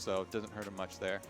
so it doesn't hurt him much there.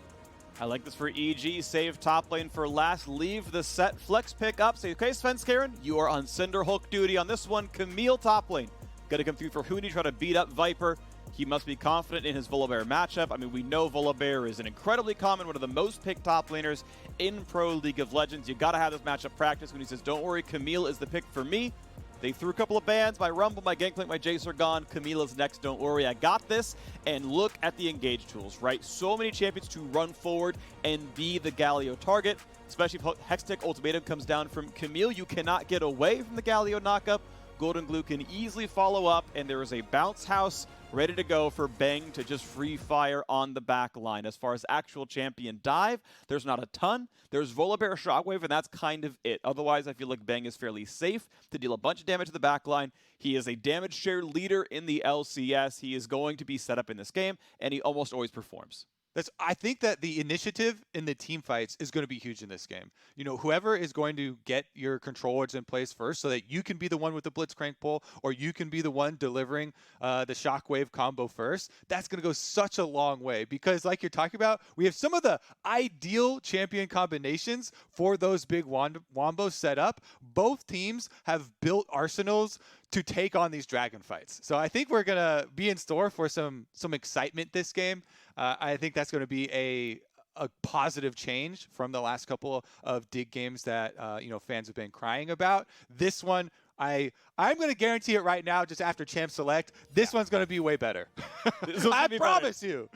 I like this for EG. Save top lane for last. Leave the Sett. Flex pick up. Say, okay, Svenskeren, you are on Cinderhulk duty on this one. Camille top lane. Got to come through for Huni, try to beat up Viper. He must be confident in his Volibear matchup. I mean, we know Volibear is an incredibly common, one of the most picked top laners in Pro League of Legends. You got to have this matchup practice when he says, don't worry, Camille is the pick for me. They threw a couple of bans. My Rumble, my Gangplank, my Jace are gone. Camille is next. Don't worry, I got this. And look at the engage tools, right? So many champions to run forward and be the Galio target, especially if Hextech Ultimatum comes down from Camille. You cannot get away from the Galio knockup. Goldenglue can easily follow up, and there is a bounce house ready to go for Bang to just free fire on the back line. As far as actual champion dive, there's not a ton. There's Volibear Shockwave, and that's kind of it. Otherwise, I feel like Bang is fairly safe to deal a bunch of damage to the back line. He is a damage share leader in the LCS. He is going to be set up in this game, and he almost always performs. I think that the initiative in the team fights is going to be huge in this game. You know, whoever is going to get your controllers in place first so that you can be the one with the Blitzcrank pull, or you can be the one delivering the Shockwave combo first, that's going to go such a long way. Because like you're talking about, we have some of the ideal champion combinations for those big wombos set up. Both teams have built arsenals to take on these dragon fights. So I think we're going to be in store for some excitement this game. I think that's going to be a positive change from the last couple of Dig games that fans have been crying about. This one, I'm going to guarantee it right now, just after Champ Select, this one's going to be way better. I promise you.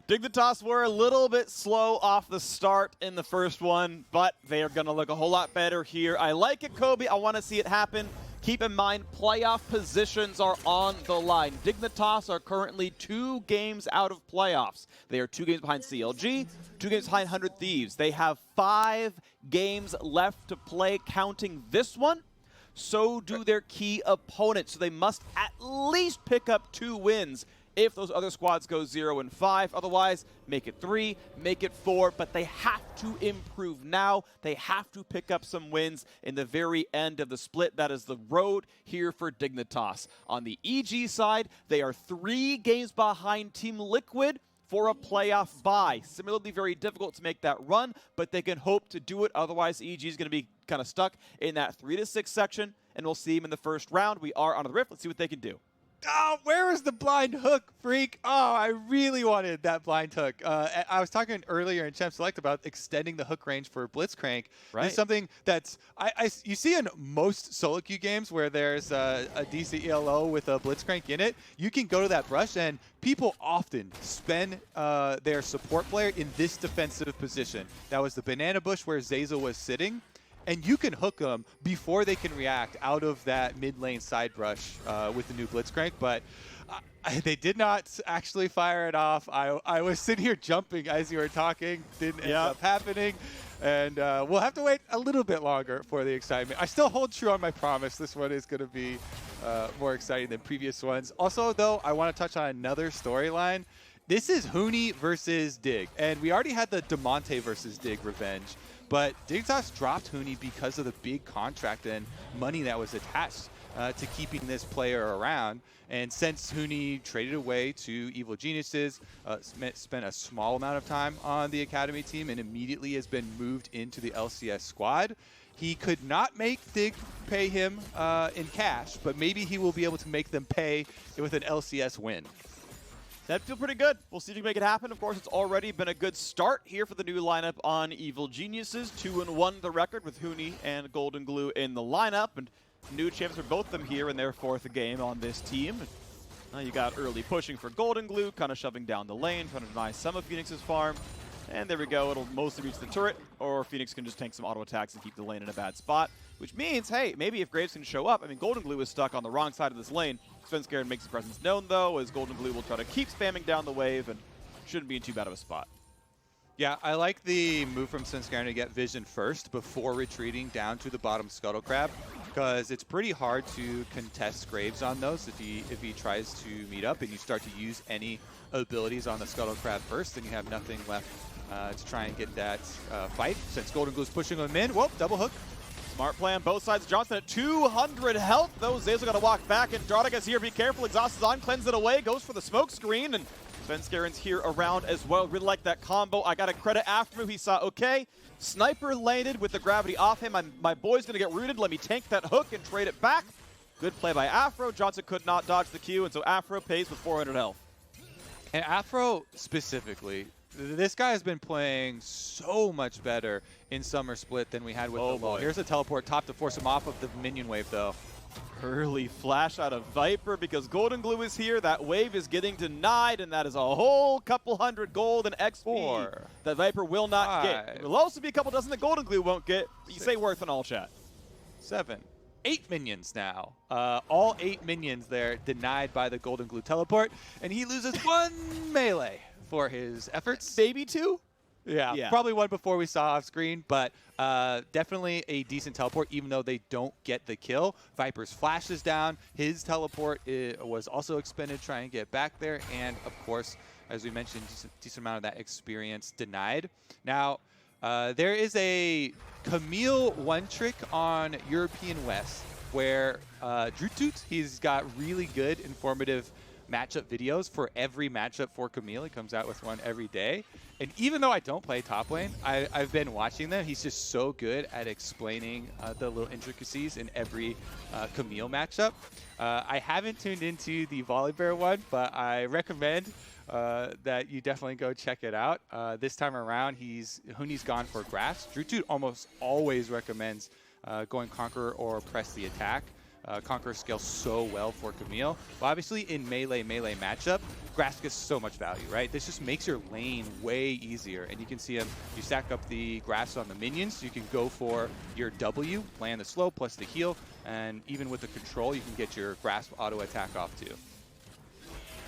Dignitas were a little bit slow off the start in the first one, but they are going to look a whole lot better here. I like it, Kobe. I want to see it happen. Keep in mind, playoff positions are on the line. Dignitas are currently 2 games out of playoffs. They are 2 games behind CLG, 2 games behind 100 Thieves. They have 5 games left to play, counting this one. So do their key opponents. So they must at least pick up 2 wins if those other squads go 0-5. Otherwise, make it 3, make it 4, but they have to improve now. They have to pick up some wins in the very end of the split. That is the road here for Dignitas. On the EG side, they are 3 games behind Team Liquid for a playoff bye. Similarly, very difficult to make that run, but they can hope to do it. Otherwise, EG is going to be kind of stuck in that 3-6 section, and we'll see them in the first round. We are on the Rift. Let's see what they can do. Oh, where is the blind hook, freak? Oh, I really wanted that blind hook. I was talking earlier in Champ Select about extending the hook range for Blitzcrank. Right. It's something that's you see in most solo queue games where there's a decent ELO with a Blitzcrank in it. You can go to that brush, and people often spend their support player in this defensive position. That was the banana bush where Zeyzal was sitting. And you can hook them before they can react out of that mid lane side brush with the new Blitzcrank, but they did not actually fire it off. I was sitting here jumping as you were talking, didn't end up happening, and we'll have to wait a little bit longer for the excitement. I still hold true on my promise. This one is going to be more exciting than previous ones. Also, though, I want to touch on another storyline. This is Huni versus Dig, and we already had the DeMonte versus Dig revenge. But Dignitas dropped Huni because of the big contract and money that was attached to keeping this player around. And since Huni traded away to Evil Geniuses, spent a small amount of time on the Academy team and immediately has been moved into the LCS squad, he could not make Dig pay him in cash, but maybe he will be able to make them pay with an LCS win. That'd feel pretty good. We'll see if we can make it happen. Of course, it's already been a good start here for the new lineup on Evil Geniuses. 2-1 the record with Huni and Goldenglue in the lineup. And new champs for both of them here in their 4th game on this team. You got early pushing for Goldenglue, kind of shoving down the lane, trying to deny some of Phoenix's farm. And there we go. It'll mostly reach the turret, or Phoenix can just tank some auto attacks and keep the lane in a bad spot. Which means, hey, maybe if Graves can show up, I mean, Goldenglue is stuck on the wrong side of this lane. Svenskeren makes his presence known, though, as Goldenglue will try to keep spamming down the wave and shouldn't be in too bad of a spot. Yeah, I like the move from Svenskeren to get vision first before retreating down to the bottom Scuttle Crab, because it's pretty hard to contest Graves on those if he tries to meet up and you start to use any abilities on the Scuttle Crab first, then you have nothing left to try and get that fight. Since Goldenglue's pushing him in, whoop, double hook. Smart play on both sides. Johnsun at 200 health, though. Zeyzal got to walk back, and Dardoch is here. Be careful. Exhaust is on, cleanse it away, goes for the smoke screen, and Svenskeren's here around as well. Really like that combo. I got to credit aphromoo. He saw, okay, sniper landed with the gravity off him. My boy's going to get rooted. Let me tank that hook and trade it back. Good play by Afro. Johnsun could not dodge the Q, and so Afro pays with 400 health. And Afro specifically, this guy has been playing so much better in Summer Split than we had with the Low. Here's a teleport top to force him off of the minion wave, though. Early flash out of Viper because Goldenglue is here. That wave is getting denied, and that is a whole couple hundred gold and XP that Viper will not get. There will also be a couple dozen that Goldenglue won't get. You say worth in all chat. 7. 8 minions now. All 8 minions there denied by the Goldenglue teleport, and he loses 1 melee for his efforts. Maybe 2? Yeah, probably 1 before we saw off screen, but definitely a decent teleport, even though they don't get the kill. Viper's flash is down. His teleport was also expended trying to get back there, and of course, as we mentioned, decent amount of that experience denied. Now, there is a Camille one trick on European West where Drutut, he's got really good informative matchup videos for every matchup for Camille. He comes out with one every day. And even though I don't play top lane, I've been watching them. He's just so good at explaining the little intricacies in every Camille matchup. I haven't tuned into the Volibear one, but I recommend that you definitely go check it out. This time around, Huni's gone for grass. Drutut almost always recommends going Conqueror or press the attack. Conqueror scales so well for Camille. But obviously in melee matchup, grass gets so much value, right? This just makes your lane way easier. And you can see him, you stack up the grass on the minions, you can go for your W, land the slow plus the heal, and even with the control, you can get your grasp auto attack off too.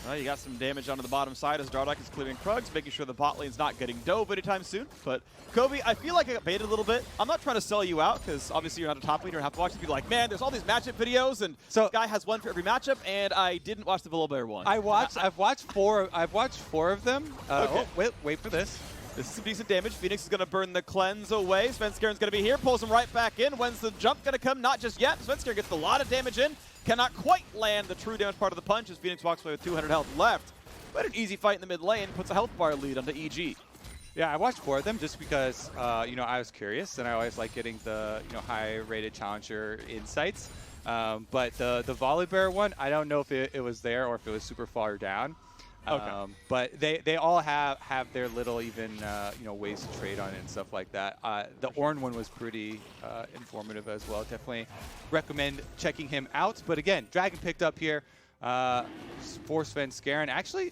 Well, you got some damage onto the bottom side as Dardoch is clearing Krugs, making sure the bot lane's not getting dove anytime soon. But, Kobe, I feel like I got baited a little bit. I'm not trying to sell you out, because obviously you're not a top laner and have to watch it. Be like, man, there's all these matchup videos, and so this guy has one for every matchup, and I didn't watch the Volibear one. I've watched 4 of them. Okay. Oh, wait for this. This is some decent damage. Fenix is going to burn the cleanse away. Svenskeren's going to be here, pulls him right back in. When's the jump going to come? Not just yet. Svenskeren gets a lot of damage in. Cannot quite land the true damage part of the punch as Fenix walks away with 200 health left. But an easy fight in the mid lane, puts a health bar lead onto EG. Yeah, I watched 4 of them just because, I was curious, and I always like getting the, high-rated challenger insights. But the Volibear one, I don't know if it was there or if it was super far down. Okay. But they all have their little even, ways to trade on it and stuff like that. The Ornn one was pretty informative as well. Definitely recommend checking him out. But again, Dragon picked up here for Svenskeren. Actually,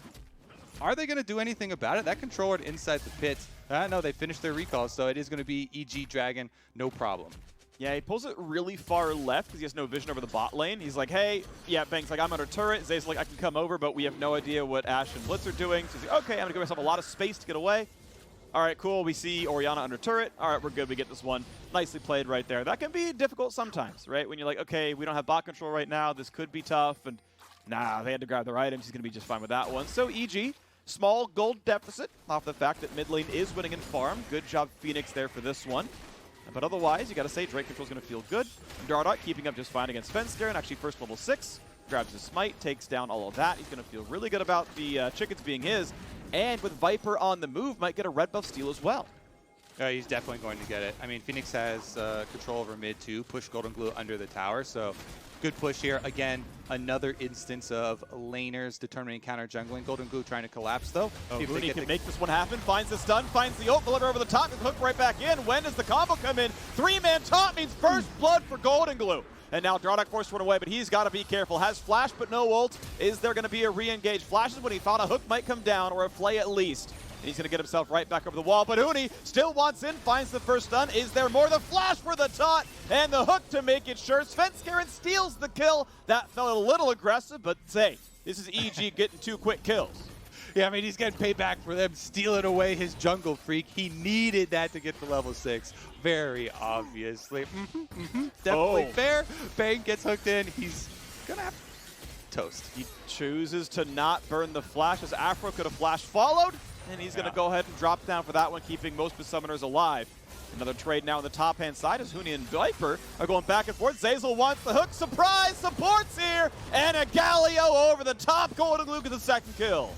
are they going to do anything about it? That controller inside the pit. No, they finished their recall, so it is going to be EG Dragon, no problem. Yeah, he pulls it really far left because he has no vision over the bot lane. He's like, hey, yeah, Bang's like, I'm under turret. Zeyzal's like, I can come over, but we have no idea what Ashe and Blitz are doing. So he's like, okay, I'm going to give myself a lot of space to get away. All right, cool. We see Orianna under turret. All right, we're good. We get this one. Nicely played right there. That can be difficult sometimes, right? When you're like, okay, we don't have bot control right now. This could be tough. And nah, they had to grab their items. He's going to be just fine with that one. So EG, small gold deficit off the fact that mid lane is winning in farm. Good job, Fenix, there for this one. But otherwise, you got to say, Drake control's going to feel good. Dardoch keeping up just fine against Svenskeren. Actually, first level 6. Grabs his smite, takes down all of that. He's going to feel really good about the chickens being his. And with Viper on the move, might get a red buff steal as well. He's definitely going to get it. I mean, Fenix has control over mid too. Push Goldenglue under the tower, so good push here. Again, another instance of laners determining counter jungling. Goldenglue trying to collapse though. Oh, Huni can make this one happen. Finds the stun, finds the ult, deliver over the top, and hook right back in. When does the combo come in? 3-man top means first blood for Goldenglue. And now Dardoch forced to run away, but he's got to be careful. Has flash, but no ult. Is there going to be a re-engage? Flashes when he thought a hook might come down, or a flay at least. And he's going to get himself right back over the wall. But Huni still wants in, finds the first stun. Is there more? The flash for the taunt, and the hook to make it sure. Svenskeren steals the kill. That felt a little aggressive, but say, this is EG getting 2 quick kills. Yeah, I mean, he's getting payback for them stealing away his jungle freak. He needed that to get to level 6. Very obviously. Definitely fair. Bang gets hooked in. He's going to have toast. He chooses to not burn the flash as Afro could have flash followed. And he's going to go ahead and drop down for that one, keeping most of his summoners alive. Another trade now on the top-hand side as Huni and Viper are going back and forth. Zeyzal wants the hook. Surprise! Support's here! And a Galio over the top. Goldenglue gets the second kill.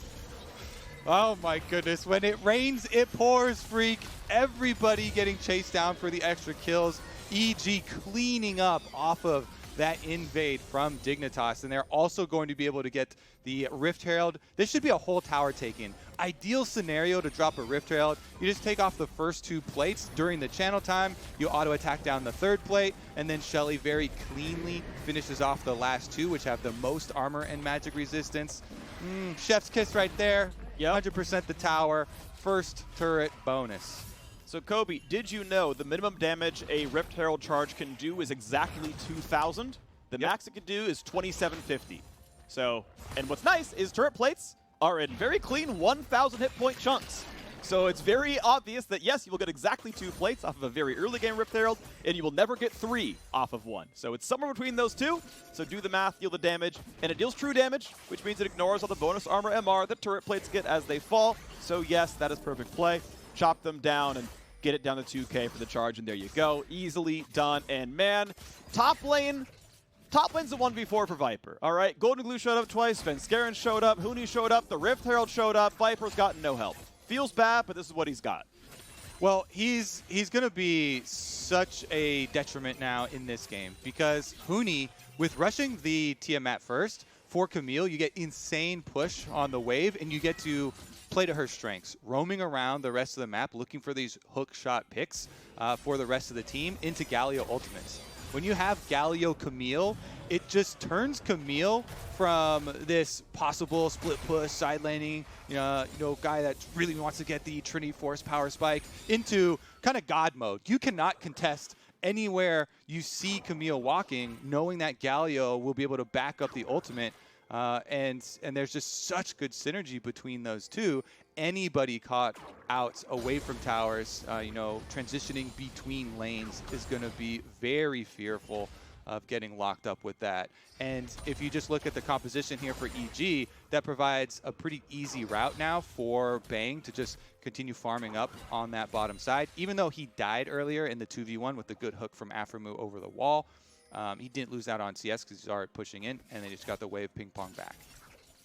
Oh my goodness, when it rains, it pours, Freak. Everybody getting chased down for the extra kills. EG cleaning up off of that invade from Dignitas, and they're also going to be able to get the Rift Herald. This should be a whole tower taken. Ideal scenario to drop a Rift Herald. You just take off the first 2 plates during the channel time, you auto attack down the 3rd plate, and then Shelly very cleanly finishes off the last 2, which have the most armor and magic resistance. Chef's kiss right there. 100% the tower. First turret bonus. So Kobe, did you know the minimum damage a Rift Herald charge can do is exactly 2,000? The max it can do is 2,750. So, and what's nice is turret plates are in very clean 1,000 hit point chunks. So it's very obvious that yes, you will get exactly 2 plates off of a very early game Rift Herald, and you will never get 3 off of 1. So it's somewhere between those 2. So do the math, deal the damage, and it deals true damage, which means it ignores all the bonus armor MR that turret plates get as they fall. So yes, that is perfect play. Chop them down and get it down to 2K for the charge, and there you go. Easily done. And man, top lane's a 1v4 for Viper. All right, Goldenglue showed up twice, Svenskeren showed up, Huni showed up, the Rift Herald showed up. Viper's gotten no help. Feels bad, but this is what he's got. Well, he's going to be such a detriment now in this game because Huni, with rushing the Tiamat first, for Camille, you get insane push on the wave, and you get to play to her strengths, roaming around the rest of the map, looking for these hook shot picks for the rest of the team into Galio ultimates. When you have Galio Camille, it just turns Camille from this possible split push, side laning, guy that really wants to get the Trinity Force power spike into kind of God mode. You cannot contest anywhere you see Camille walking, knowing that Galio will be able to back up the ultimate. And there's just such good synergy between those two. Anybody caught out away from towers, transitioning between lanes is going to be very fearful of getting locked up with that. And if you just look at the composition here for EG, that provides a pretty easy route now for Bang to just continue farming up on that bottom side. Even though he died earlier in the 2v1 with the good hook from aphromoo over the wall, he didn't lose out on CS because he started pushing in, and they just got the wave ping pong back.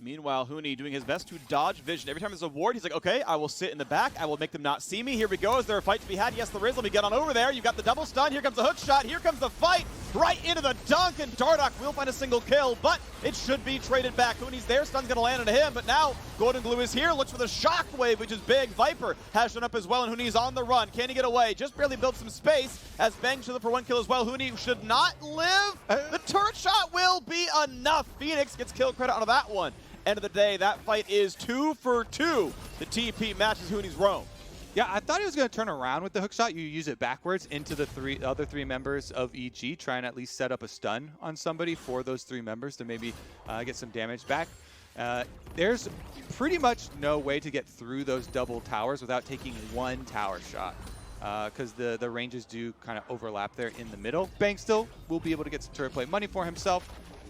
Meanwhile, Huni doing his best to dodge vision. Every time there's a ward, he's like, okay, I will sit in the back. I will make them not see me. Here we go. Is there a fight to be had? Yes, there is. Let me get on over there. You've got the double stun. Here comes the hook shot. Here comes the fight. Right into the dunk, and Dardoch will find a single kill, but it should be traded back. Huni's there. Stun's going to land into him, but now Goldenglue is here. Looks for the shockwave, which is big. Viper has shown up as well, and Huni's on the run. Can he get away? Just barely built some space as Bang shows up for 1 kill as well. Huni should not live. The turret shot will be enough. Fenix gets kill credit out of that one. End of the day, that fight is 2 for 2. The TP matches Huni's roam. Yeah, I thought he was going to turn around with the hook shot. You use it backwards into the other three members of EG, try and at least set up a stun on somebody for those 3 members to maybe get some damage back. There's pretty much no way to get through those double towers without taking 1 tower shot, because the ranges do kind of overlap there in the middle. Bang still will be able to get some turret play money for himself.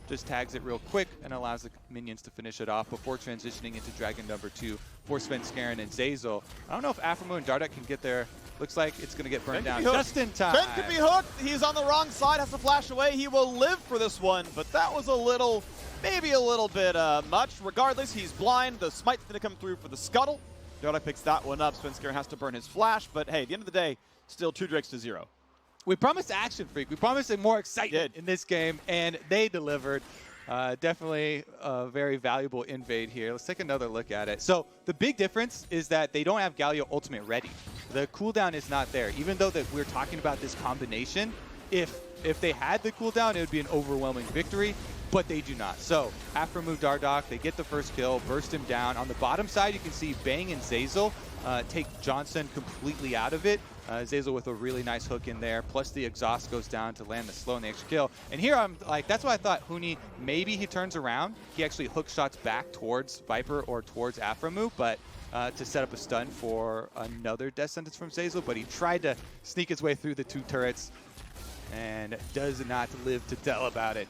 Just tags it real quick and allows the minions to finish it off before transitioning into Dragon number 2 for Svenskeren and Zeyzal. I don't know if aphromoo and Dardoch can get there. Looks like it's going to get burned down just in time. Ben could be hooked. He's on the wrong side, has to flash away. He will live for this one, but that was maybe a little bit much. Regardless, he's blind. The smite's going to come through for the scuttle. Dardoch picks that one up. Svenskeren has to burn his flash, but hey, at the end of the day, still 2 drakes to 0. We promised action, Freak. We promised more excitement in this game, and they delivered. Definitely a very valuable invade here. Let's take another look at it. So the big difference is that they don't have Galio ultimate ready. The cooldown is not there. Even though that we're talking about this combination, if they had the cooldown, it would be an overwhelming victory, but they do not. So aphromoo Dardoch, they get the first kill, burst him down. On the bottom side, you can see Bang and Zeyzal take Johnsun completely out of it. Zeyzal with a really nice hook in there, plus the exhaust goes down to land the slow and the extra kill. And here I'm like, that's why I thought Huni, maybe he turns around. He actually hook shots back towards Viper or towards aphromoo, but to set up a stun for another death sentence from Zeyzal, but he tried to sneak his way through the 2 turrets and does not live to tell about it.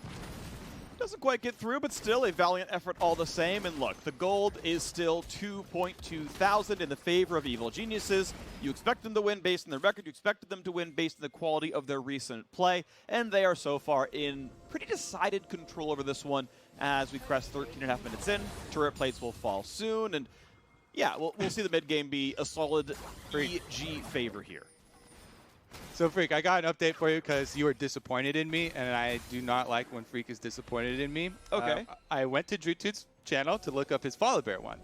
Doesn't quite get through, but still a valiant effort all the same. And look, the gold is still 2.2 thousand in the favor of Evil Geniuses. You expect them to win based on their record. You expected them to win based on the quality of their recent play. And they are so far in pretty decided control over this one as we crest 13.5 minutes in. Turret plates will fall soon. And Yeah, we'll see the mid game be a solid EG favor here. So, Freak, I got an update for you because you were disappointed in me, and I do not like when Freak is disappointed in me. Okay. I went to Drutut's channel to look up his Volibear one.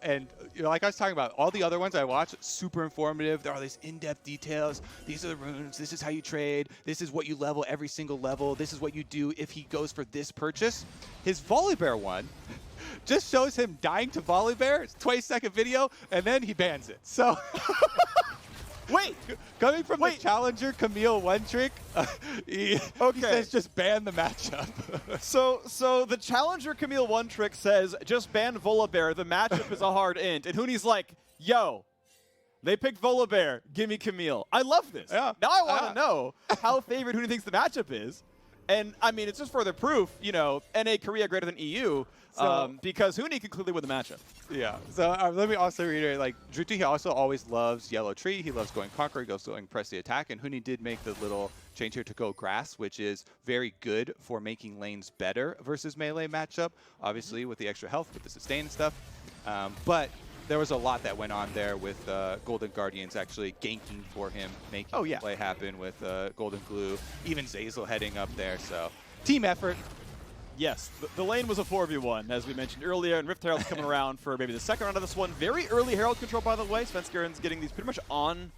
And like I was talking about, all the other ones I watched, super informative. There are these in-depth details. These are the runes. This is how you trade. This is what you level every single level. This is what you do if he goes for this purchase. His Volibear one just shows him dying to Volibear. It's a 20-second video, and then he bans it. So... Wait, coming from the challenger Camille one trick, he says just ban the matchup. so the challenger Camille one trick says just ban Volibear. The matchup is a hard int, and Huni's like, yo, they picked Volibear. Give me Camille. I love this. Yeah. Now I want to know how favored Huni thinks the matchup is. And, I mean, it's just further proof, NA Korea greater than EU, because Huni can clearly win the matchup. Yeah. So let me also reiterate, like, Drutu, he also always loves Yellow Tree. He loves going Conquer. He goes going Press the Attack. And Huni did make the little change here to go Grass, which is very good for making lanes better versus melee matchup, obviously with the extra health, with the sustain and stuff. But there was a lot that went on there with Golden Guardians actually ganking for him, making the play happen with Goldenglue, even Zeyzal heading up there. So team effort. Yes, the lane was a 4v1, as we mentioned earlier, and Rift Herald's coming around for maybe the second round of this one. Very early Herald control, by the way. Svenskeren's getting these pretty much on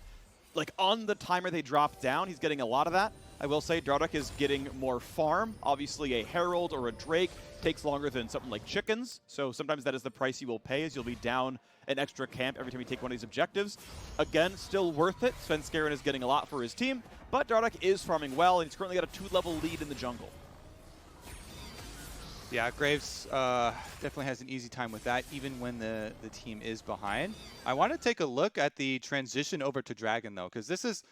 the timer they drop down. He's getting a lot of that. I will say Dardoch is getting more farm. Obviously, a Herald or a Drake takes longer than something like chickens, so sometimes that is the price you will pay, as you'll be down an extra camp every time you take one of these objectives. Again, still worth it. Svenskeren is getting a lot for his team, but Dardoch is farming well, and he's currently got a 2-level lead in the jungle. Yeah, Graves definitely has an easy time with that, even when the team is behind. I want to take a look at the transition over to Dragon, though, because this is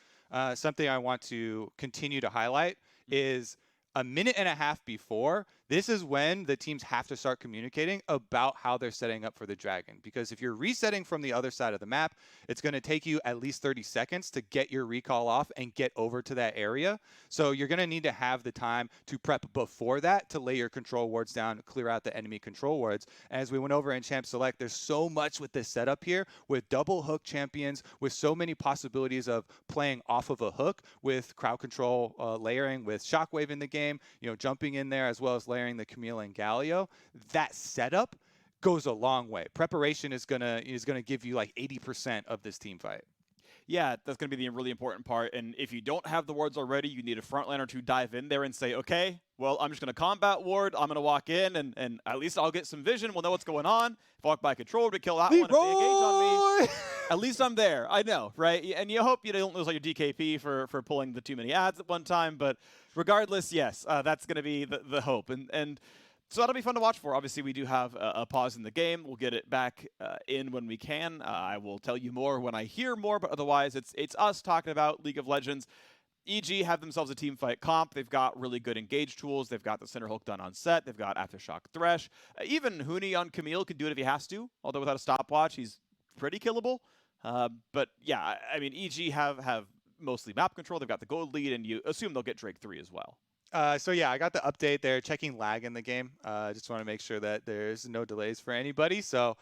something I want to continue to highlight, is a minute and a half before, this is when the teams have to start communicating about how they're setting up for the Dragon. Because if you're resetting from the other side of the map, it's going to take you at least 30 seconds to get your recall off and get over to that area. So you're going to need to have the time to prep before that to lay your control wards down, clear out the enemy control wards. As we went over in Champ Select, there's so much with this setup here, with double hook champions, with so many possibilities of playing off of a hook, with crowd control layering, with Shockwave in the game, jumping in there, as well as layering the Camille and Galio. That setup goes a long way. Preparation is gonna give you like 80% of this team fight. Yeah, that's going to be the really important part. And if you don't have the wards already, you need a frontliner to dive in there and say, okay, well, I'm just going to combat ward. I'm going to walk in, and at least I'll get some vision. We'll know what's going on. If I walk by control to kill that one, if they engage on me, at least I'm there. I know, right? And you hope you don't lose all your DKP for pulling the too many ads at one time. But regardless, yes, that's going to be the hope. And so that'll be fun to watch for. Obviously, we do have a pause in the game. We'll get it back in when we can. I will tell you more when I hear more, but otherwise, it's us talking about League of Legends. EG have themselves a team fight comp. They've got really good engage tools. They've got the center hook done on Sett. They've got Aftershock Thresh. Even Huni on Camille can do it if he has to, although without a stopwatch, he's pretty killable. But yeah, I mean, EG have mostly map control. They've got the gold lead, and you assume they'll get Drake 3 as well. So yeah, I got the update there, checking lag in the game. Just want to make sure that there's no delays for anybody. So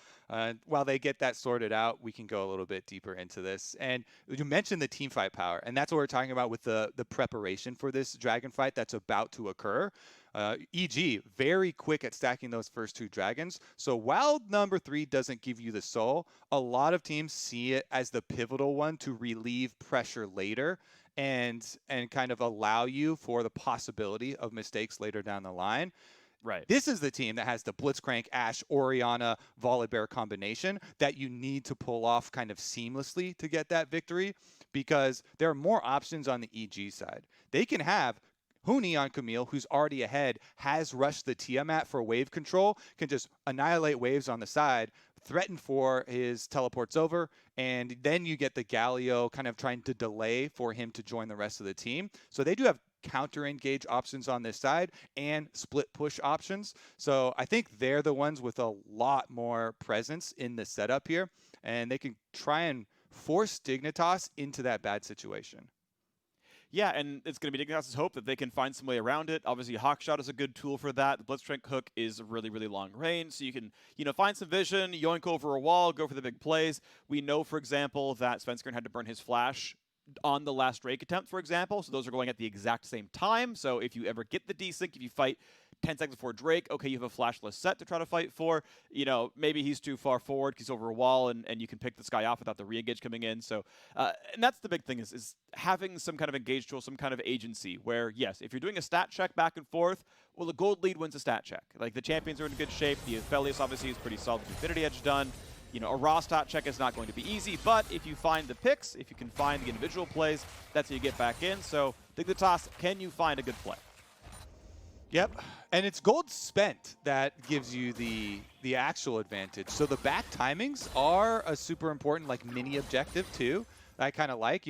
while they get that sorted out, we can go a little bit deeper into this. And you mentioned the team fight power, and that's what we're talking about with the preparation for this Dragon fight that's about to occur. EG, very quick at stacking those first 2 dragons. So while number 3 doesn't give you the soul, a lot of teams see it as the pivotal one to relieve pressure later and kind of allow you for the possibility of mistakes later down the line. Right. This is the team that has the Blitzcrank, Ashe, Orianna, Volibear combination that you need to pull off kind of seamlessly to get that victory, because there are more options on the EG side. They can have Huni on Camille, who's already ahead, has rushed the Tiamat for wave control, can just annihilate waves on the side, threaten for his teleports over, and then you get the Galio kind of trying to delay for him to join the rest of the team. So they do have counter engage options on this side and split push options. So I think they're the ones with a lot more presence in the setup here, and they can try and force Dignitas into that bad situation. Yeah, and it's going to be Dignitas' hope that they can find some way around it. Obviously, Hawkshot is a good tool for that. The Blitzcrank hook is really, really long range, so you can, find some vision, yoink over a wall, go for the big plays. We know, for example, that Svenskeren had to burn his flash on the last Drake attempt, for example, so those are going at the exact same time. So if you ever get the desync, if you fight 10 seconds before Drake, okay, you have a flashless Sett to try to fight for. Maybe he's too far forward, he's over a wall, and you can pick this guy off without the re-engage coming in. So, and that's the big thing is having some kind of engage tool, some kind of agency where, yes, if you're doing a stat check back and forth, well, the gold lead wins a stat check. Like, the champions are in good shape. The Aphelios, obviously, is pretty solid with Infinity Edge done. A raw stat check is not going to be easy, but if you find the picks, if you can find the individual plays, that's how you get back in. So, Dignitas, can you find a good play? Yep, and it's gold spent that gives you the actual advantage. So the back timings are a super important mini objective too. I kind of like,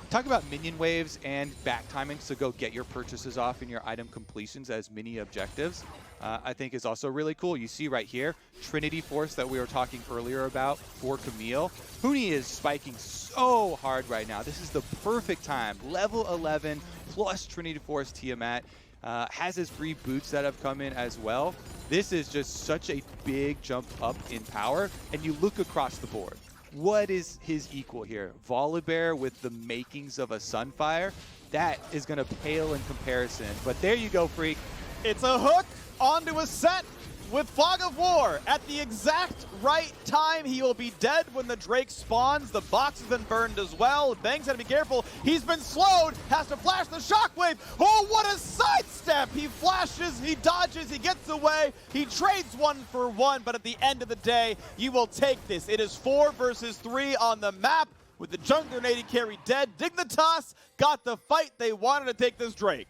talk about minion waves and back timings to go get your purchases off and your item completions as mini objectives. I think is also really cool. You see right here, Trinity Force that we were talking earlier about for Camille. Huni is spiking so hard right now. This is the perfect time. Level 11 plus Trinity Force Tiamat. Has his free boots that have come in as well. This is just such a big jump up in power. And you look across the board. What is his equal here? Volibear with the makings of a Sunfire? That is going to pale in comparison. But there you go, Freak. It's a hook onto a Sett with Fog of War. At the exact right time, he will be dead when the Drake spawns. The box has been burned as well. Bang's got to be careful. He's been slowed. Has to flash the shockwave. Oh, what a sidestep. He flashes, he dodges, he gets away. He trades 1-for-1, but at the end of the day, you will take this. It is 4 versus 3 on the map. With the jungler and AD carry dead, Dignitas got the fight they wanted to take this Drake.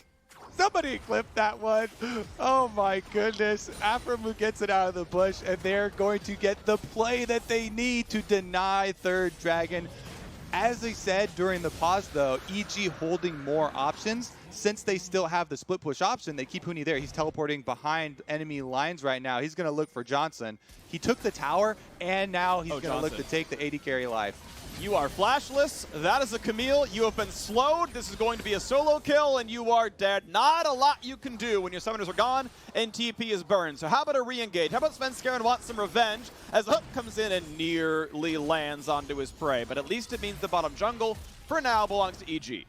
Somebody clipped that one. Oh my goodness. aphromoo gets it out of the bush, and they're going to get the play that they need to deny third dragon. As they said during the pause, though, EG holding more options. Since they still have the split push option, they keep Huni there. He's teleporting behind enemy lines right now. He's going to look for Johnsun. He took the tower, and now he's going to look to take the AD carry life. You are flashless. That is a Camille. You have been slowed. This is going to be a solo kill, and you are dead. Not a lot you can do when your summoners are gone and TP is burned. So how about a re-engage? How about Svenskeren wants some revenge as the hook comes in and nearly lands onto his prey? But at least it means the bottom jungle, for now, belongs to EG.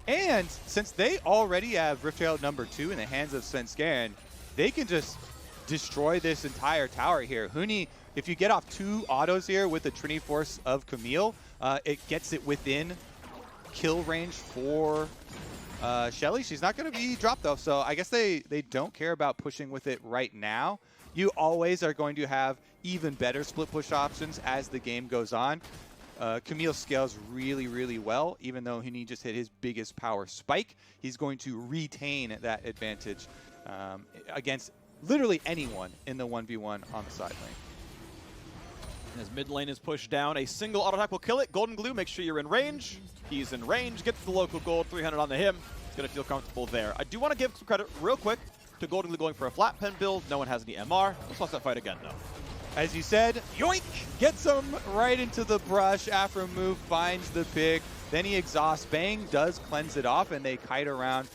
And since they already have Rift Herald number 2 in the hands of Svenskeren, they can just destroy this entire tower here. Huni, if you get off 2 autos here with the Trinity Force of Camille, it gets it within kill range for Shelly. She's not going to be dropped though, so I guess they don't care about pushing with it right now. You always are going to have even better split push options as the game goes on. Camille scales really, really well. Even though Huni just hit his biggest power spike, he's going to retain that advantage against literally anyone in the 1v1 on the side lane. As mid lane is pushed down, a single auto attack will kill it. Goldenglue, make sure you're in range. He's in range, gets the local gold, 300 onto him. He's going to feel comfortable there. I do want to give some credit real quick to Goldenglue going for a flat pen build. No one has any MR. Let's watch that fight again, though. As you said, yoink! Gets him right into the brush. aphromoo finds the pick. Then he exhausts. Bang does cleanse it off, and they kite around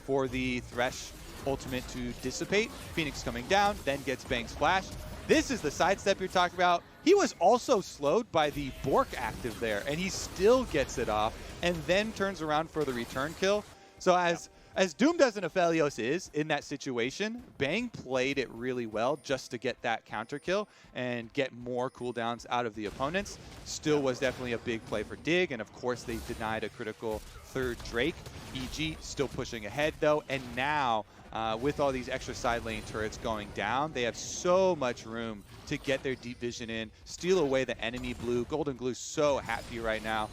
for the Thresh ultimate to dissipate. Fenix coming down, then gets Bang's flash. This is the sidestep you're talking about. He was also slowed by the Bork active there, and he still gets it off, and then turns around for the return kill. So as doomed as an Aphelios is in that situation, Bang played it really well just to get that counter kill and get more cooldowns out of the opponents. Still was definitely a big play for Dig, and of course they denied a critical third Drake. EG still pushing ahead though, and now with all these extra side lane turrets going down, they have so much room to get their deep vision in, steal away the enemy blue. Goldenglue so happy right now.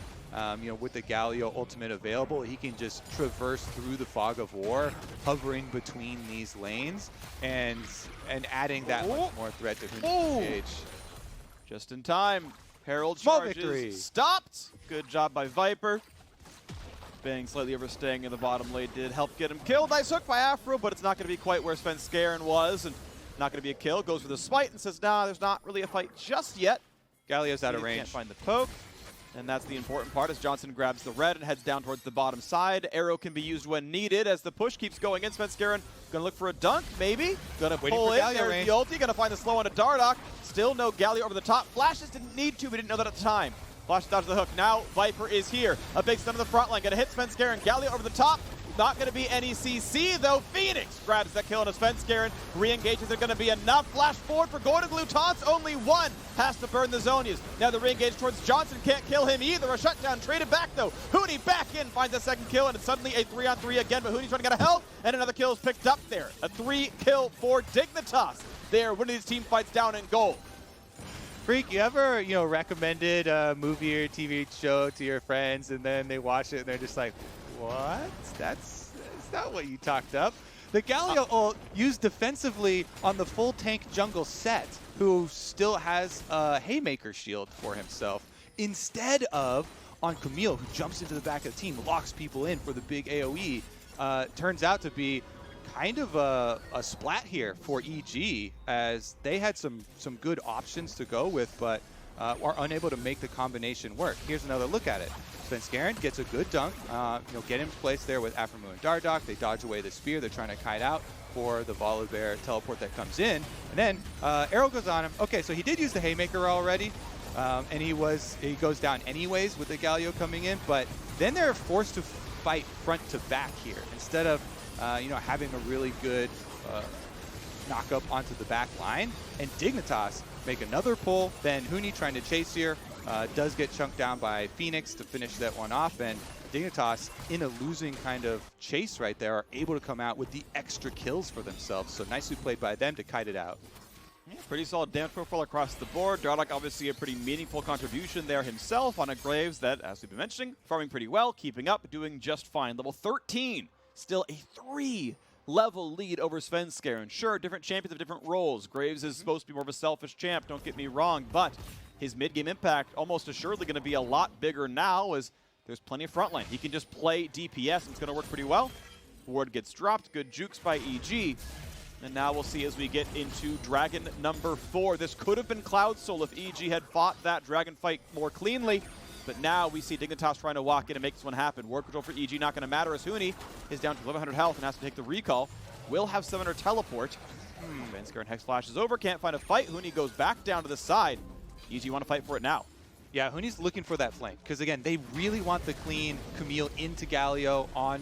With the Galio ultimate available, he can just traverse through the fog of war, hovering between these lanes, and adding that much more threat to Huni's engage. Just in time. Herald Small charges victory. Stopped. Good job by Viper. Bang slightly overstaying in the bottom lane did help get him killed. Nice hook by Aphro, but it's not going to be quite where Svenskeren was, and not going to be a kill. Goes for the smite and says, nah, there's not really a fight just yet. Galio's out of range. Can't find the poke. And that's the important part as Johnsun grabs the red and heads down towards the bottom side. Arrow can be used when needed as the push keeps going in. Svenskeren gonna look for a dunk, maybe. Gonna pull in, there's the ulti, gonna find the slow onto Dardoch. Still no Galio over the top. Flashes didn't need to, we didn't know that at the time. Flash dodge the hook, now Viper is here. A big stun to the front line, gonna hit Svenskeren. Galio over the top. Not going to be any CC though. Fenix grabs that kill on a Svenskeren. Re-engages are going to be enough. Flash forward for Goldenglue. Taunts only one. Has to burn the Zonias. Now the re-engage towards Johnsun. Can't kill him either. A shutdown. Traded back though. Huni back in. Finds a second kill and it's suddenly a 3-on-3 again. But Huni's running out of health. And another kill is picked up there. A 3-kill for Dignitas. They're winning these team fights down in gold. Freak, you ever, recommended a movie or TV show to your friends and then they watch it and they're just like, what? That's not what you talked up. The Galio ult used defensively on the full tank jungle Sett, who still has a Haymaker shield for himself, instead of on Camille, who jumps into the back of the team, locks people in for the big AoE. Turns out to be kind of a splat here for EG, as they had some good options to go with, but are unable to make the combination work. Here's another look at it. Svenskeren gets a good dunk, get him placed there with aphromoo and Dardoch. They dodge away the spear. They're trying to kite out for the Volibear teleport that comes in. And then Arrow goes on him. Okay, so he did use the Haymaker already, and he goes down anyways with the Galio coming in, but then they're forced to fight front to back here instead of having a really good knock up onto the back line. And Dignitas make another pull. Then Huni trying to chase here. Does get chunked down by Fenix to finish that one off, and Dignitas, in a losing kind of chase right there, are able to come out with the extra kills for themselves. So nicely played by them to kite it out. Yeah, pretty solid damage profile across the board. Dardoch obviously a pretty meaningful contribution there himself on a Graves that, as we've been mentioning, farming pretty well, keeping up, doing just fine. Level 13, still a 3-level lead over Svenskeren. Sure, different champions have different roles. Graves is supposed to be more of a selfish champ, don't get me wrong, but his mid-game impact almost assuredly going to be a lot bigger now, as there's plenty of frontline. He can just play DPS and it's going to work pretty well. Ward gets dropped, good jukes by EG. And now we'll see as we get into Dragon number 4. This could have been Cloud Soul if EG had fought that Dragon fight more cleanly. But now we see Dignitas trying to walk in and make this one happen. Ward control for EG not going to matter as Huni is down to 1100 health and has to take the recall. Will have 700 teleport. Svenskeren Hex flashes over, can't find a fight. Huni goes back down to the side. EG want to fight for it now. Yeah, Huni's looking for that flank, because again, they really want the clean Camille into Galio on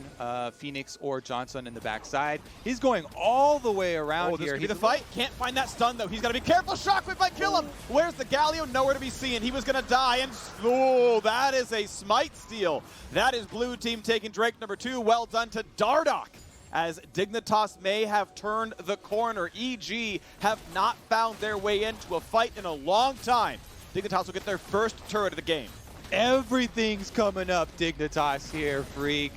Fenix or Johnsun in the backside. He's going all the way around here. This could be the fight. Can't find that stun though. He's got to be careful. Shockwave might kill him. Where's the Galio? Nowhere to be seen. He was going to die, and oh, that is a smite steal. That is blue team taking Drake number 2. Well done to Dardoch, as Dignitas may have turned the corner. EG have not found their way into a fight in a long time. Dignitas will get their first turret of the game. Everything's coming up, Dignitas here, Freak.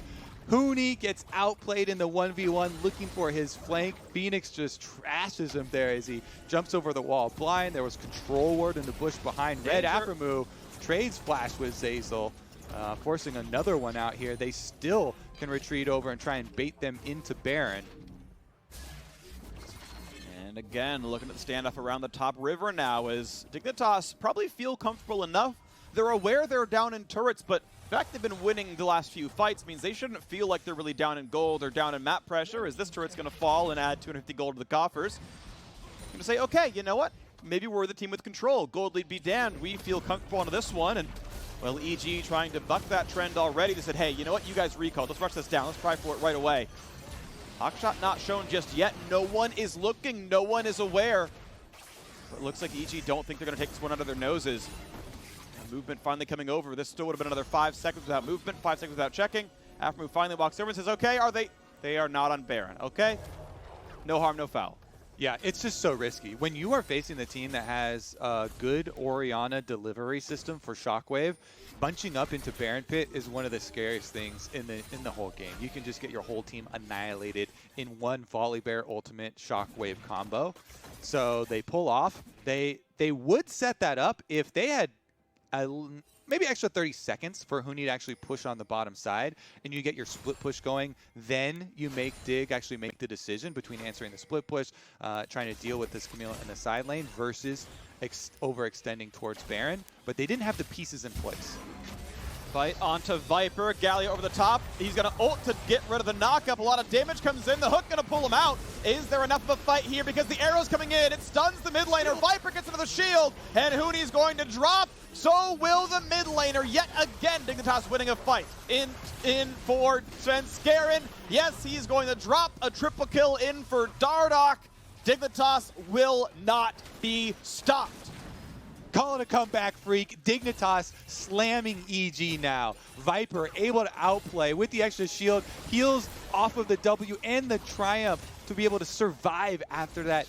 Huni gets outplayed in the 1v1 looking for his flank. Fenix just trashes him there as he jumps over the wall blind. There was control ward in the bush behind. Red aphromoo trades flash with Zeyzal, forcing another one out here. They still can retreat over and try and bait them into Baron. And again, looking at the standoff around the top river now, as Dignitas probably feel comfortable enough. They're aware they're down in turrets, but the fact they've been winning the last few fights means they shouldn't feel like they're really down in gold or down in map pressure, as this turret's going to fall and add 250 gold to the coffers. I'm going to say, okay, you know what? Maybe we're the team with control. Gold lead be damned. We feel comfortable on this one. And, well, EG trying to buck that trend already. They said, hey, you know what? You guys recalled. Let's rush this down. Let's try for it right away. Hawkshot not shown just yet. No one is looking. No one is aware. But it looks like EG don't think they're going to take this one under their noses. And movement finally coming over. This still would have been another 5 seconds without movement, 5 seconds without checking. aphromoo finally walks over and says, okay, are they? They are not on Baron. Okay? No harm, no foul. Yeah, it's just so risky. When you are facing the team that has a good Orianna delivery system for Shockwave, bunching up into Baron Pit is one of the scariest things in the whole game. You can just get your whole team annihilated in one Volibear ultimate Shockwave combo. So they pull off. They would set that up if they had maybe extra 30 seconds for Huni to actually push on the bottom side, and you get your split push going. Then you make Dig actually make the decision between answering the split push, trying to deal with this Camille in the side lane, versus overextending towards Baron, but they didn't have the pieces in place. Fight onto Viper. Galio over the top. He's going to ult to get rid of the knockup. A lot of damage comes in. The hook going to pull him out. Is there enough of a fight here? Because the arrow's coming in. It stuns the mid laner. Viper gets into the shield. And Huni's going to drop. So will the mid laner. Yet again, Dignitas winning a fight. In for Svenskeren. Yes, he's going to drop a triple kill in for Dardoch. Dignitas will not be stopped. Call it a comeback, Freak. Dignitas slamming EG now. Viper able to outplay with the extra shield. Heals off of the W and the Triumph to be able to survive after that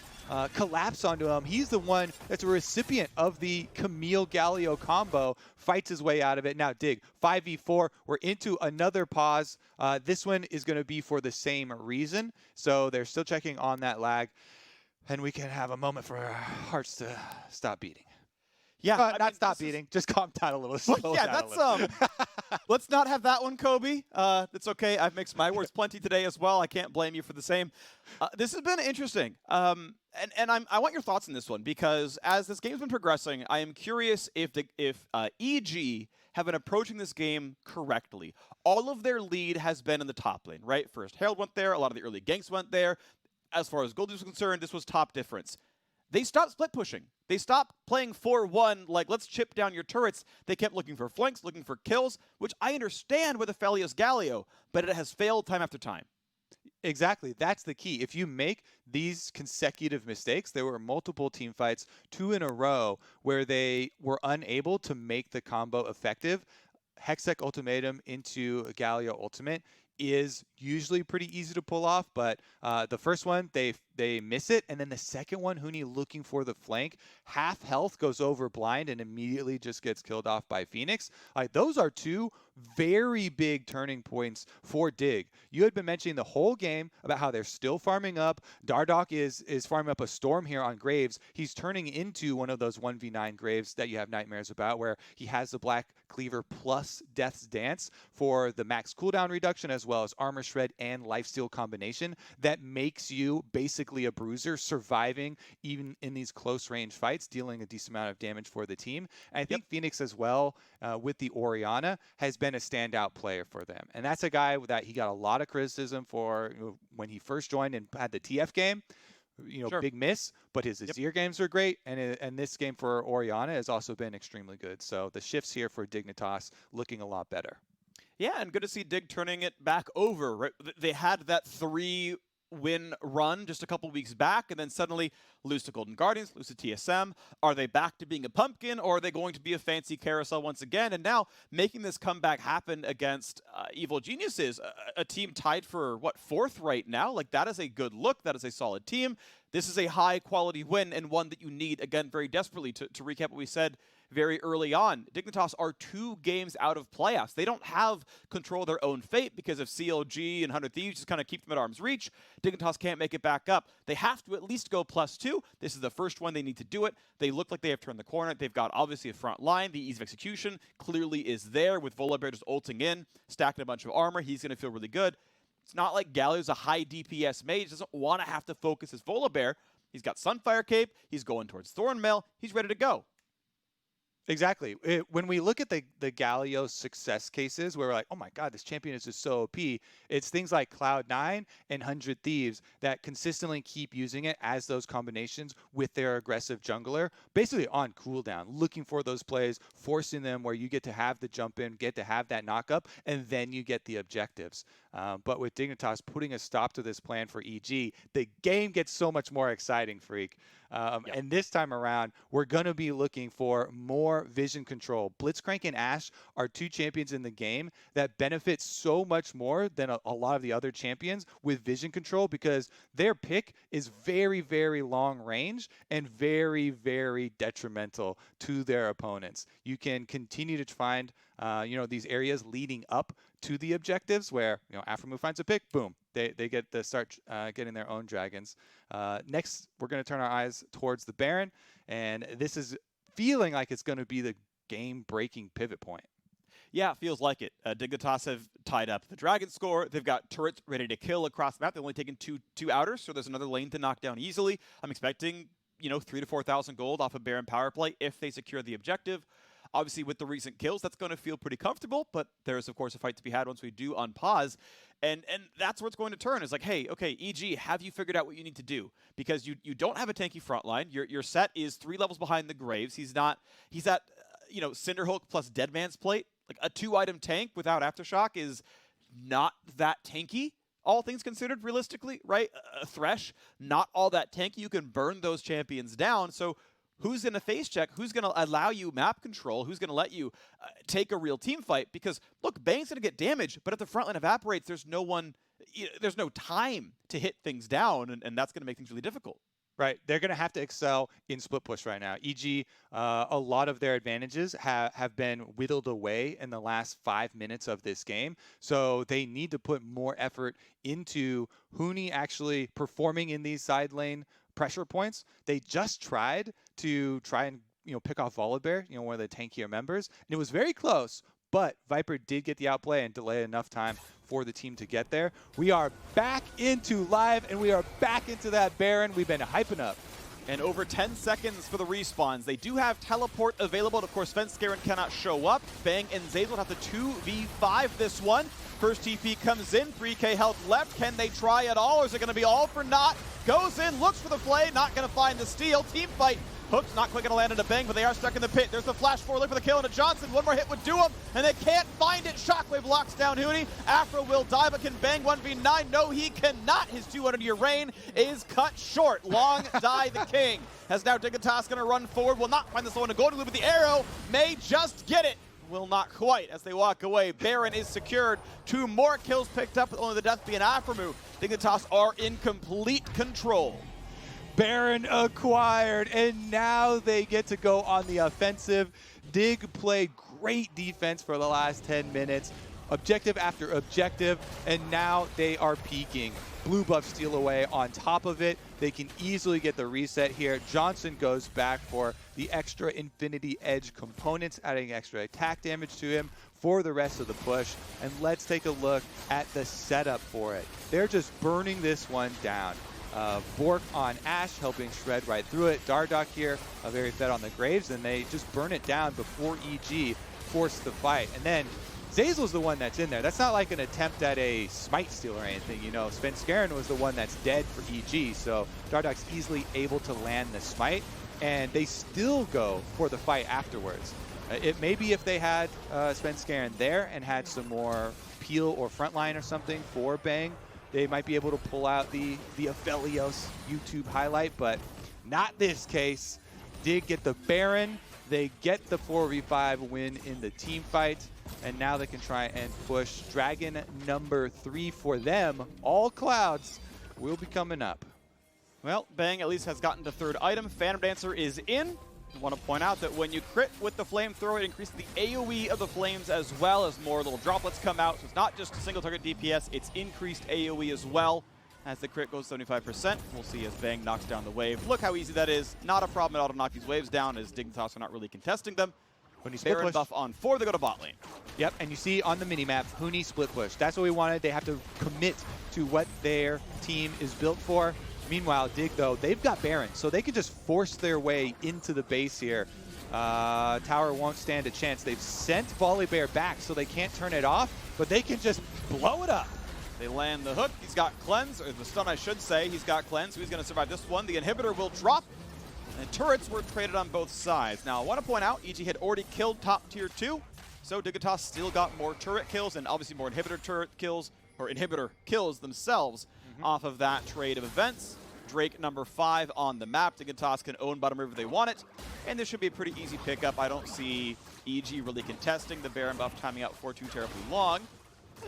collapse onto him. He's the one that's a recipient of the Camille Galio combo. Fights his way out of it. Now Dig, 5v4. We're into another pause. This one is going to be for the same reason. So they're still checking on that lag. And we can have a moment for our hearts to stop beating. Yeah, not stop beating. Just calm down a little. Slow yeah, down that's let's not have that one, Kobe. It's okay. I've mixed my words plenty today as well. I can't blame you for the same. This has been interesting, and I want your thoughts on this one because as this game's been progressing, I am curious if EG have been approaching this game correctly. All of their lead has been in the top lane, right? First Herald went there. A lot of the early ganks went there. As far as Goldenglue is concerned, this was top difference. They stopped split pushing. They stopped playing 4-1, like, let's chip down your turrets. They kept looking for flanks, looking for kills, which I understand with Aphelios Galio, but it has failed time after time. Exactly. That's the key. If you make these consecutive mistakes, there were multiple team fights, 2 in a row, where they were unable to make the combo effective. Hextech Ultimatum into Galio Ultimate is usually pretty easy to pull off, but the first one, they miss it, and then the second one, Huni looking for the flank, half health goes over blind and immediately just gets killed off by Fenix. Those are 2 very big turning points for Dig. You had been mentioning the whole game about how they're still farming up. Dardoch is farming up a storm here on Graves. He's turning into one of those 1v9 Graves that you have nightmares about, where he has the Black Cleaver plus Death's Dance for the max cooldown reduction, as well as armor shred and lifesteal combination that makes you basically a bruiser, surviving even in these close range fights, dealing a decent amount of damage for the team. And I think Fenix as well, with the Orianna, has been a standout player for them. And that's a guy that he got a lot of criticism for when he first joined and had the TF game. Big miss, but his Azir games were great, and this game for Orianna has also been extremely good. So the shifts here for Dignitas looking a lot better. Yeah, and good to see Dig turning it back over. Right? They had that 3-win run just a couple weeks back, and then suddenly lose to Golden Guardians, lose to TSM. Are they back to being a pumpkin, or are they going to be a fancy carousel once again? And now making this comeback happen against Evil Geniuses, a team tied for, 4th right now? Like, that is a good look. That is a solid team. This is a high-quality win and one that you need, again, very desperately. To recap what we said very early on, Dignitas are 2 games out of playoffs. They don't have control of their own fate because of CLG and 100 Thieves just kind of keep them at arm's reach. Dignitas can't make it back up. They have to at least go +2. This is the first one they need to do it. They look like they have turned the corner. They've got, obviously, a front line. The ease of execution clearly is there with Volibear just ulting in, stacking a bunch of armor. He's going to feel really good. It's not like Galio's a high DPS mage. Doesn't want to have to focus his Volibear. He's got Sunfire Cape. He's going towards Thornmail. He's ready to go. Exactly. When we look at the Galio success cases where we're like, oh my God, this champion is just so OP, it's things like Cloud9 and 100 Thieves that consistently keep using it as those combinations with their aggressive jungler, basically on cooldown, looking for those plays, forcing them where you get to have the jump in, get to have that knock up, and then you get the objectives. But with Dignitas putting a stop to this plan for EG, the game gets so much more exciting, Freak. And this time around, we're going to be looking for more vision control. Blitzcrank and Ashe are 2 champions in the game that benefit so much more than a lot of the other champions with vision control, because their pick is very, very long range and very, very detrimental to their opponents. You can continue to find these areas leading up to the objectives where, aphromoo finds a pick, boom, they get to start getting their own dragons. Next, we're going to turn our eyes towards the Baron, and this is feeling like it's going to be the game-breaking pivot point. Yeah, it feels like it. Dignitas have tied up the dragon score. They've got turrets ready to kill across the map. They've only taken two outers, so there's another lane to knock down easily. I'm expecting 3,000 to 4,000 gold off a Baron power play if they secure the objective. Obviously, with the recent kills, that's going to feel pretty comfortable, but there's, of course, a fight to be had once we do unpause. And that's where it's going to turn. It's like, hey, okay, EG, have you figured out what you need to do? Because you don't have a tanky front line. Your Sett is 3 levels behind the Graves. He's at, Cinderhulk plus Deadman's Plate. Like, a 2-item tank without Aftershock is not that tanky, all things considered, realistically, right? A Thresh, not all that tanky. You can burn those champions down. So who's going to face check? Who's going to allow you map control? Who's going to let you take a real team fight? Because, look, Bang's going to get damaged, but if the front line evaporates, there's no time to hit things down, and that's going to make things really difficult. Right. They're going to have to excel in split push right now. EG, a lot of their advantages have been whittled away in the last 5 minutes of this game. So they need to put more effort into Huni actually performing in these side lane pressure points. They just tried and pick off Volibear, one of the tankier members, and it was very close. But Viper did get the outplay and delay enough time for the team to get there. We are back into live, and we are back into that Baron we've been hyping up. And over 10 seconds for the respawns. They do have teleport available. Of course, Svenskeren cannot show up. Bang and Zeyzal have to 2v5 this one. First TP comes in, 3k health left. Can they try at all, or is it going to be all for naught? Goes in, looks for the play, not going to find the steal. Team fight. Hook's not quite going to land into Bang, but they are stuck in the pit. There's the flash forward, look for the kill into Johnsun. One more hit would do him, and they can't find it. Shockwave locks down Huni. Aphro will die, but can Bang 1v9? No, he cannot. His 200-year reign is cut short. Long die the king. As now Dignitas going to run forward. Will not find this one to Goldenglue, but the arrow may just get it. Will not quite as they walk away. Baron is secured. 2 more kills picked up, with only the death being aphromoo. Dignitas are in complete control. Baron acquired, and now they get to go on the offensive. Dig played great defense for the last 10 minutes, objective after objective, and now they are peaking. Blue buff steal away on top of it. They can easily get the reset here. Johnsun goes back for the extra Infinity Edge components, adding extra attack damage to him for the rest of the push. And let's take a look at the setup for it. They're just burning this one down. Bork on Ashe, helping shred right through it. Dardoch here, very fed on the Graves, and they just burn it down before EG forced the fight. And then Zeyzal's the one that's in there. That's not like an attempt at a smite steal or anything, Svenskeren was the one that's dead for EG, so Dardoch's easily able to land the smite, and they still go for the fight afterwards. It may be if they had Svenskeren there and had some more peel or frontline or something for Bang, they might be able to pull out the Aphelios YouTube highlight, but not this case. Did get the Baron. They get the 4v5 win in the team fight, and now they can try and push Dragon number 3 for them. All clouds will be coming up. Well, Bang at least has gotten the 3rd item. Phantom Dancer is in. I want to point out that when you crit with the flamethrower, it increases the AoE of the flames as well as more little droplets come out. So it's not just single target DPS, it's increased AoE as well. As the crit goes 75%, we'll see as Bang knocks down the wave. Look how easy that is. Not a problem at all to knock these waves down, as Dignitas are not really contesting them. Huni split Baron push. buff on 4, they go to bot lane. Yep, and you see on the minimap, Huni split push. That's what we wanted. They have to commit to what their team is built for. Meanwhile, Dig, though, they've got Baron, so they can just force their way into the base here. Tower won't stand a chance. They've sent Volibear back, so they can't turn it off, but they can just blow it up. They land the hook. He's got cleanse, or the stun, I should say. He's got cleanse, so he's going to survive this one. The inhibitor will drop, and turrets were traded on both sides. Now, I want to point out, EG had already killed top tier 2, so Dignitas still got more turret kills, and obviously more inhibitor turret kills, or inhibitor kills themselves off of that trade of events. Drake number 5 on the map. Dignitas can own bottom river if they want it, and this should be a pretty easy pickup. I don't see EG really contesting the Baron buff timing out for too terribly long.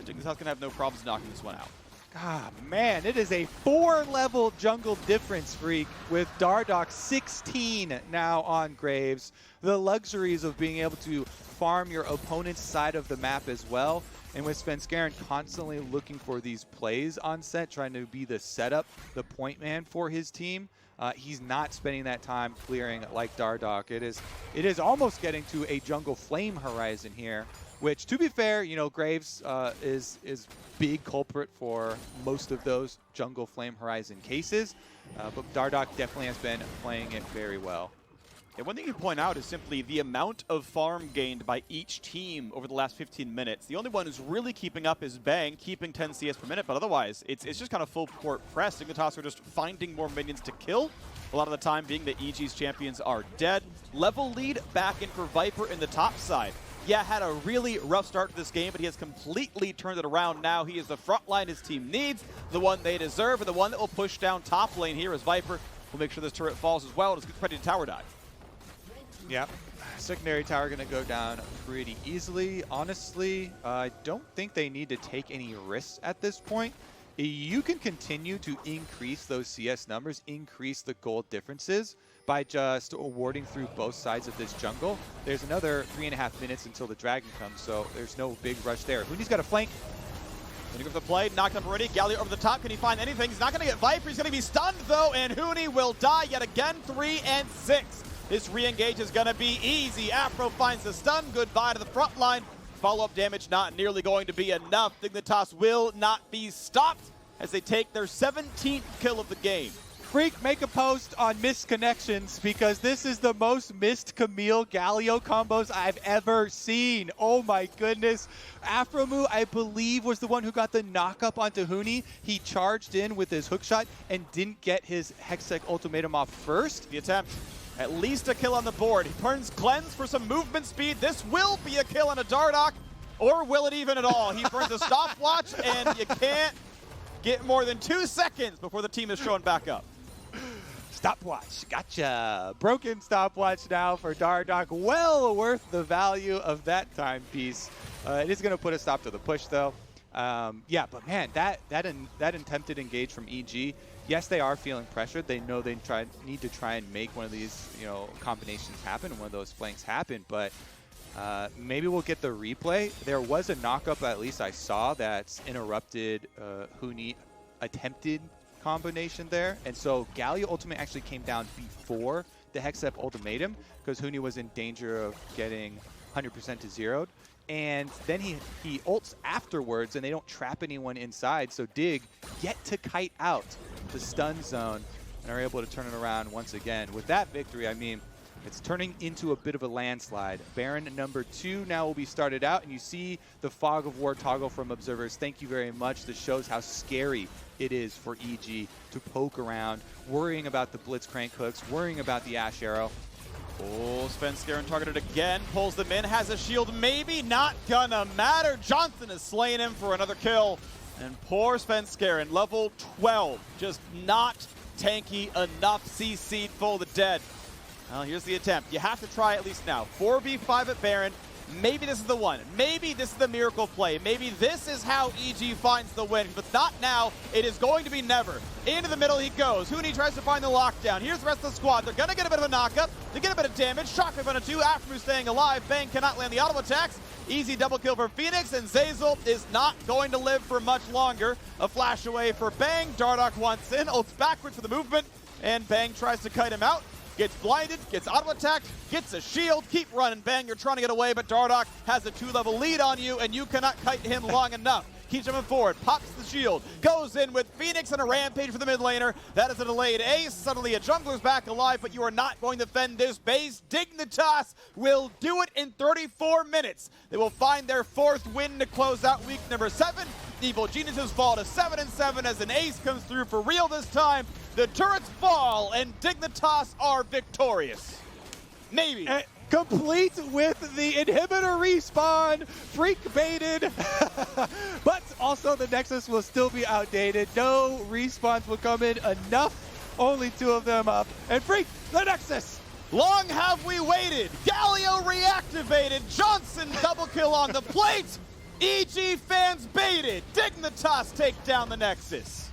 Dignitas can have no problems knocking this one out. Ah, man, it is a 4-level jungle difference, Freak, with Dardoch 16 now on Graves. The luxuries of being able to farm your opponent's side of the map as well. And with Svenskeren constantly looking for these plays on Sett, trying to be the setup, the point man for his team, He's not spending that time clearing like Dardoch. It is almost getting to a jungle flame horizon here, which, to be fair, you know, Graves is big culprit for most of those jungle flame horizon cases, but Dardoch definitely has been playing it very well. And one thing you point out is simply the amount of farm gained by each team over the last 15 minutes. The only one who's really keeping up is Bang, keeping 10 CS per minute, but otherwise, it's just kind of full court press. Dignitas are just finding more minions to kill, a lot of the time being that EG's champions are dead. Level lead back in for Viper in the top side. Yeah, had a really rough start to this game, but he has completely turned it around now. He is the front line his team needs, the one they deserve, and the one that will push down top lane here as Viper will make sure this turret falls as well and is ready to tower dive. Yep. Secondary tower going to go down pretty easily. Honestly, I don't think they need to take any risks at this point. You can continue to increase those CS numbers, increase the gold differences by just warding through both sides of this jungle. There's another 3.5 minutes until the dragon comes, so there's no big rush there. Huni's got a flank. Gonna go for the play, knocked up already. Galio over the top, can he find anything? He's not gonna get Viper, he's gonna be stunned though, and Huni will die yet again, 3 and 6. This re-engage is going to be easy. Aphro finds the stun. Goodbye to the front line. Follow-up damage not nearly going to be enough. Dignitas will not be stopped as they take their 17th kill of the game. Freak, make a post on missed connections because this is the most missed Camille Galio combos I've ever seen. Oh my goodness. Aphromoo, I believe, was the one who got the knock-up onto Huni. He charged in with his hookshot and didn't get his Hextech ultimatum off first. The attempt. At least a kill on the board. He turns Cleanse for some movement speed. This will be a kill on a Dardoch, or will it even at all? He burns a stopwatch, and you can't get more than 2 seconds before the team is showing back up. Stopwatch, gotcha. Broken stopwatch now for Dardoch. Well worth the value of that timepiece. It is going to put a stop to the push, though. Yeah, but man, that attempted engage from EG. Yes, they are feeling pressured. They know they need to try and make one of these, you know, combinations happen, one of those flanks happen. But maybe we'll get the replay. There was a knock-up, at least I saw, that's interrupted Huni attempted combination there. And so Galio ultimate actually came down before the Hextech ultimatum because Huni was in danger of getting 100% to zeroed. And then he ults afterwards, and they don't trap anyone inside. So Dig get to kite out the stun zone and are able to turn it around once again. With that victory, I mean, it's turning into a bit of a landslide. Baron number 2 now will be started out, and you see the Fog of War toggle from observers. Thank you very much. This shows how scary it is for EG to poke around, worrying about the Blitzcrank hooks, worrying about the Ashe arrow. Oh, Svenskeren targeted again, pulls them in, has a shield, maybe not gonna matter. Johnsun is slaying him for another kill. And poor Svenskeren, level 12, just not tanky enough. CC'd full of the dead. Well, here's the attempt. You have to try at least now. 4v5 at Baron. Maybe this is the one. Maybe this is the miracle play. Maybe this is how EG finds the win. But not now. It is going to be never. Into the middle he goes. Huni tries to find the lockdown. Here's the rest of the squad. They're going to get a bit of a knock-up. They get a bit of damage. Shockwave on a 2. aphromoo staying alive. Bang cannot land the auto attacks. Easy double kill for Fenix. And Zeyzal is not going to live for much longer. A flash away for Bang. Dardoch wants in. Ults backwards for the movement. And Bang tries to kite him out. Gets blinded, gets auto-attacked, gets a shield, keep running, Bang, you're trying to get away, but Dardoch has a 2-level lead on you, and you cannot kite him long enough. Keeps jumping forward, pops the shield, goes in with Fenix and a rampage for the mid laner. That is a delayed ace. Suddenly a jungler's back alive, but you are not going to defend this base. Dignitas will do it in 34 minutes. They will find their 4th win to close out week number 7. Evil Geniuses fall to 7-7 as an ace comes through for real this time. The turrets fall and Dignitas are victorious. Maybe. Complete with the inhibitor respawn, Freak baited, but also the Nexus will still be outdated. No respawns will come in enough, only 2 of them up, and Freak, the Nexus! Long have we waited, Galio reactivated, Johnsun double kill on the plate, EG fans baited, Dignitas take down the Nexus.